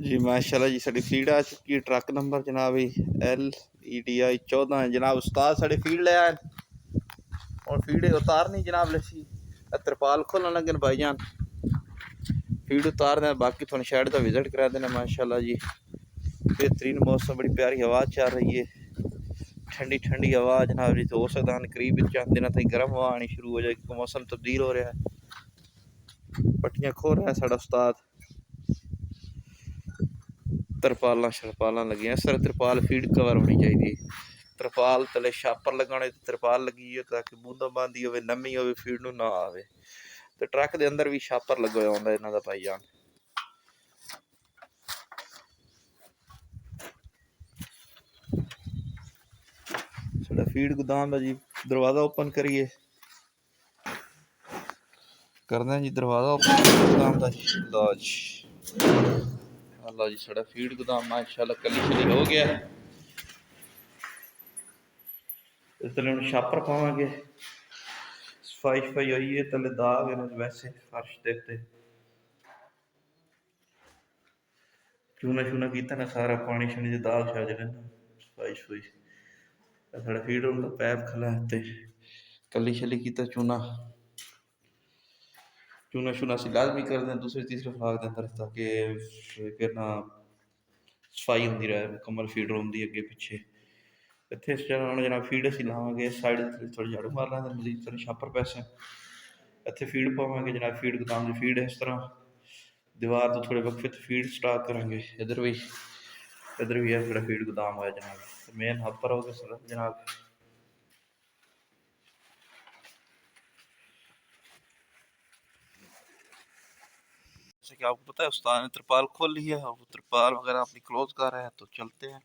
जी माशाल्लाह जी साड़ी फीड आ चुकी है। ट्रक नंबर जनाब LEDI 14 जनाब। उस्ताद साड़ी फीड ले आए और फीड उतारनी जनाब। लसी तरपाल खोलन लगे भाईजान, फीड उतार दें। बाकी थोड़ा शैड का विजिट करा देना। माशाल्लाह जी बेहतरीन मौसम, बड़ी प्यारी हवा चल रही है, ठंडी ठंडी हवा जनाब जी। तो हो सकता है करीब चंद दिन तक गर्म हवा आनी शुरू हो जाएगी, मौसम तब्दील हो रहा है। पट्टियां खो रहा है साड़ा उस्ताद, तरपाल शरपाल लगी। इस तरह तरपाल फीड कवर होनी चाहिए। तरपाल तले छापर लगाने, तरपाल लगी है ताकि बूंदा बांदी हो, नमी हो, फीड नूं ना आवे। तो ट्रक के अंदर भी छापर लगा होंगे इन्हां दा भाईजान। साडा फीड गोदाम है जी। दरवाजा ओपन करिए, करना जी दरवाजा ओपन गोदाम का। लो जी, अल्लाह जी साडा फीड गोदाम माशाल्लाह कली शली हो गया। इस तरह हम छापर पावांगे, सफाई शफाई हुई है, तले दाग है वैसे फर्श देखते चूना शूना किया ना सारा, पानी शानी के दाग शाग ने ना, सफाई शफाई। साढ़ा फीड होंगे पैप खलाते कली शली किया चूना चूना शूना अस लाजमी कर दें दूसरे तीसरे फ्लाग के अंदर, ताकि फिर ना सफाई होंगी रहे, मुकम्मल फीड होंगी अगे पिछे। इतने इस जगह जनाब फीड असी लावे, साइड थोड़ी झाड़ू मार लेंगे, मजीद थोड़ी छापर पैसे इतने फीड पावे जनाब। फीड गोदाम की फीड है। इस तरह दीवार तो थोड़े वक्फे तो फीड स्टाक करेंगे। इधर भी है थोड़ा फीड गोदाम है जनाब। मेन हब पर हो गया जनाब। जैसे कि आपको पता है उस्ताद ने त्रिपाल खोल ली है, और त्रिपाल वगैरह अपनी क्लोज कर रहे हैं। तो चलते हैं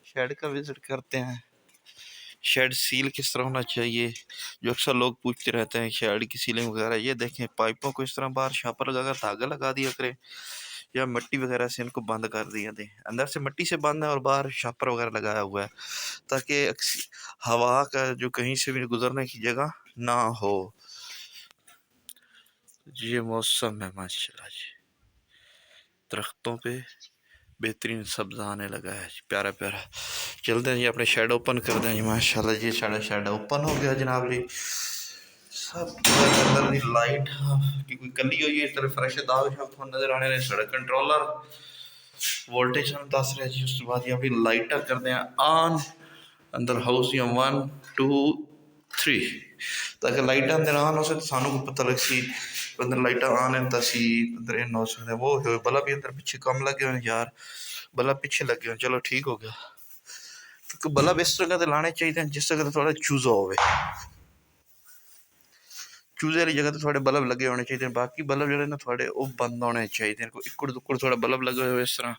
शेड का विजिट करते हैं। शेड सील किस तरह होना चाहिए, जो अक्सर लोग पूछते रहते हैं शेड की सीलिंग वगैरह। ये देखें पाइपों को इस तरह बाहर छापर लगाकर धागा लगा दिया करें, या मिट्टी वगैरह से इनको बंद कर दिया दें। अंदर से मिट्टी से बंद है और बाहर छापर वगैरह लगाया हुआ है, ताकि हवा का जो कहीं से भी गुजरने की जगह ना हो। ये मौसम है माशाल्लाह जी, दरख्तों पे बेहतरीन सब्ज आने लगा है, प्यारा प्यारा। चलते हैं जी अपने शेड ओपन कर दें जी। माशाल्लाह जी साढ़ा शेड ओपन हो गया जनाब जी। सब अंदर दी लाइट की कोई कली हुई है, इस तरह फ्रेश दाग शाग नजर आने ने। साढ़ा कंट्रोलर वोल्टेज हम दस रहे जी। उसके बाद अपनी लाइटा करते हैं ऑन अंदर हाउस या 1 2 3, ताकि लाइटा अंदर ऑन हो सके तो सानू को पता लग सी अंदर लाइटा ऑन है तो असी अंदर इन हो सकते। वो बल्ब भी अंदर पीछे कम लगे हुए यार, बल्ब पीछे लगे हुए। चलो ठीक हो गया। क्योंकि बल्ब इस जगह ते लाने चाहिए जिस जगह थोड़ा चूजा हो, चूजे वाली जगह तो थोड़े बल्ब लगे होने चाहिए। बाकी बल्ब जो ना थोड़े वो बंद होने चाहिए, इकड़ दुकड़ थोड़ा बल्ब लगे हुए इस तरह,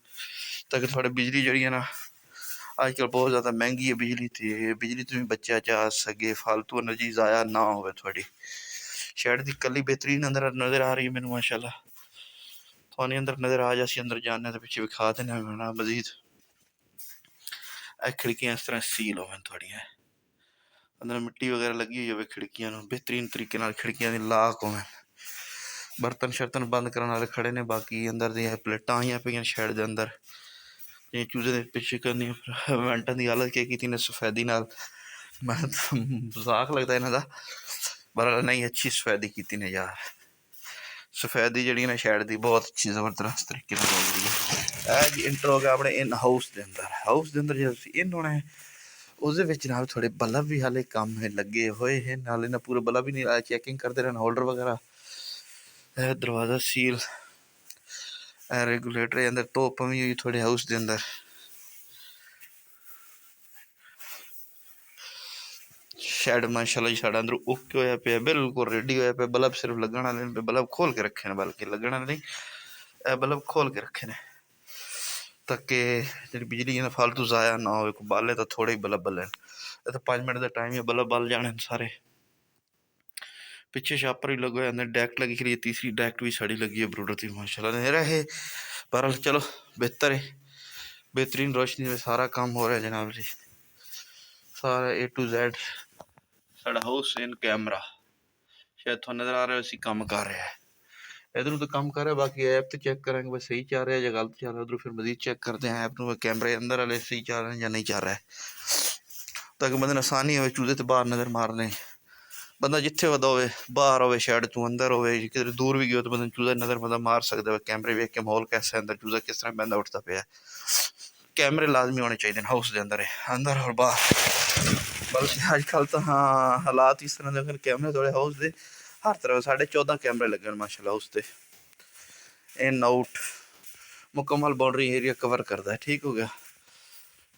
ताकि थोड़ी बिजली जी है ना आजकल बहुत ज़्यादा महंगी है बिजली थी। बिजली तो भी बच्चा जा सके, फालतू एनर्जी ज़ाया ना हो। थोड़ी शैड की कली बेहतरीन अंदर नज़र आ रही है मैनू माशाल्लाह। थोड़ी अंदर नज़र आ जासी, अंदर जाने तो पिछे विखा देना मजीद। खिड़कियाँ इस तरह सील हो थोड़ियाँ, अंदर मिट्टी वगैरह लगी हुई हो खिड़कियां बेहतरीन तरीके नाल खिड़कियां दी लाक हो। बर्तन शर्तन बंद करने वाले खड़े ने। बाकी अंदर दी प्लेटां आईयां पे शैड दे अंदर। चूजे दे पिछे करनी वेंटां दी हालत क्या की ने सफेदी नाल, मैं तो मजाक लगता इन्हां दा, पर नहीं अच्छी सफेदी की ने यार। सफेदी जी ना शैड की बहुत अच्छी जबरदस्त तरीके हो गई है जी। इंटर हो गया अपने इन हाउस के अंदर। हाउस के अंदर जो इन होना है उसके जनाब थोड़े बल्ब भी हाले कम है लगे हुए हैं, नाले ना पूरे बल्ब भी नहीं आया। चैकिंग करते रहना होल्डर वगैरह, दरवाजा सील, रेगुलेटर अंदर धुप भी हुई थोड़े हाउस के अंदर। शैड माशाल्लाह जी साढ़ा अंदर ओके होया पे, बिल्कुल रेडी होया पे। बल्ब सिर्फ लगन वाले ने, बल्ब खोल के रखे ने, बल्कि लगन वाले नहीं, बल्ब खोल के रखे ने, ताकि जी बिजली ना फालतू जाया ना हो। बाले तो थोड़े ही बल्ब बलन, तो 5 मिनट का टाइम है, बल्ब बल जाने सारे। पिछे छापर भी लगे हुए, डैक लगी खड़ी है, तीसरी डैक भी साड़ी लगी है ब्रूडर की माशाल्लाह ने रहे। पर चलो बेहतर है, बेहतरीन रोशनी में सारा काम हो रहा है जनाब जी। सारा A to Z साढ़ा हाउस इन कैमरा शायद थोड़ा नजर आ रहा है, उसी काम कर रहा है। इधर तो काम कर रहा है, बाकी ऐप तो चेक करेंगे बस सही चल रहा है या गलत चल रहा है। उधर फिर मजीद चेक करते हैं ऐप में कैमरे अंदर वाले सही चल रहे हैं या नहीं चल रहा है, ताकि बंदे आसानी हो चूजे तो बाहर नज़र मारने। बंदा जिथे वदा हो बाहर हो शैड तू अंदर हो किधर दूर भी गयो तो बंदा चूजा नज़र बंदा मार सकता है। कैमरे वेख के माहौल कैसा है अंदर, चूजा किस तरह बंदा उठता पे। कैमरे लाजमी होने चाहिए हाउस के अंदर अंदर और बाहर। बल्कि अजकल तो हाँ हालात इस तरह के कैमरे थोड़े हाउस के हर तरफ 14.5 कैमरे लगे माशाल्लाह हाउस से। इन आउट मुकम्मल बाउंड्री एरिया कवर करता है। ठीक हो गया।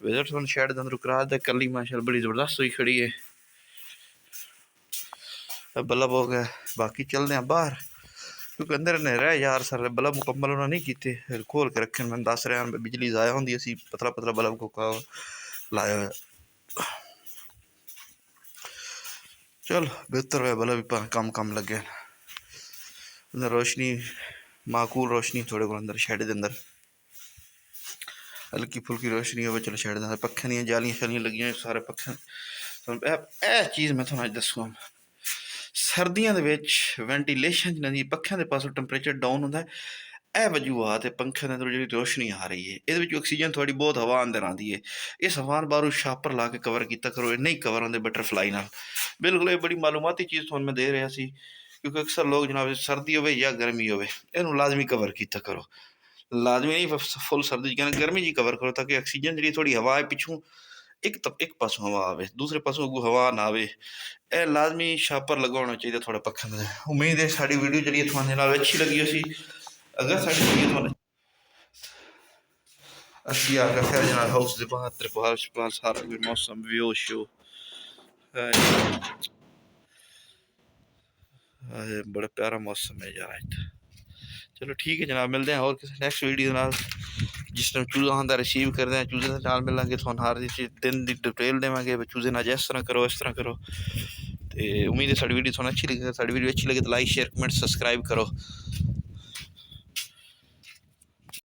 विजिट हम शैड के अंदर करा दे कली माशाल्लाह बड़ी ज़बरदस्त हुई खड़ी है। बल्ब हो गया, बाकी चलते हैं बाहर क्योंकि अंदर ने रह यार सारे बल्ब मुकम्मल उन्होंने नहीं किए, खोल के रखे। मैं दस रहा बिजली ज़ाया होंगी, असी पतला पतला बल्ब को लाया हुआ। चलो बेहतर है बल्ब भी कम कम लगे अंदर, रोशनी माकूल रोशनी थोड़े को अंदर शैड के अंदर हल्की फुल्की रोशनी हो। चलो शैड के अंदर पक्खे दी जालियां शालियां लगी सारे पक्खे। यह चीज़ मैं थोड़ा दसूँ, सर्दियों के वेंटिलेशन नहीं पक्खों के पासों टैंपरेचर डाउन होता है। यह वजूहत है पंखे के अंदर जी रोशनी आ रही है, ये ऑक्सीजन थोड़ी बहुत हवा अंदर आती है। इस हवा बाहरों शापर ला के कवर किया करो, नहीं कवर होंगे बटरफ्लाई नाल। बिल्कुल ये बड़ी मालूमाती चीज़ थोड़ा मैं दे रहा सी, क्योंकि अक्सर लोग जनाब सर्दी हो या गर्मी हो लाजमी कवर किया करो। लाजमी नहीं फुल सर्दी कहना गर्मी जी कवर करो, ताकि ऑक्सीजन जी थोड़ी हवा है पिछू एक पासों हवा आवे, दूसरे पासों अगू हवा ना आवे। ए लाजमी शापर लगा होना चाहिए थोड़ा पक्खन का। उम्मीद है साड़ी वीडियो जी थोड़े नाल अच्छी लगी उसी। अगर साड़ी वीडियो थोड़े अच्छी आ गया खैर जनाब हाउस के बाहर त्रिपाल शपाल सारा कोई मौसम व्यू शो बड़ा प्यारा मौसम है यार आज। चलो ठीक है जनाब, मिलते हैं और किसी नेक्स्ट वीडियो नाल जिस टाइम चूजा होंगे रिसीव करते हैं चूजे के नाल मिलेंगे, थोड़ा हर दिन की डिटेल देवेंगे चूजे ना इस तरह करो इस तरह करो। तो उम्मीद है साड़ी वीडियो थोड़ा अच्छी लगी, साड़ी वीडियो अच्छी लगे तो लाइक शेयर कमेंट सब्सक्राइब करो।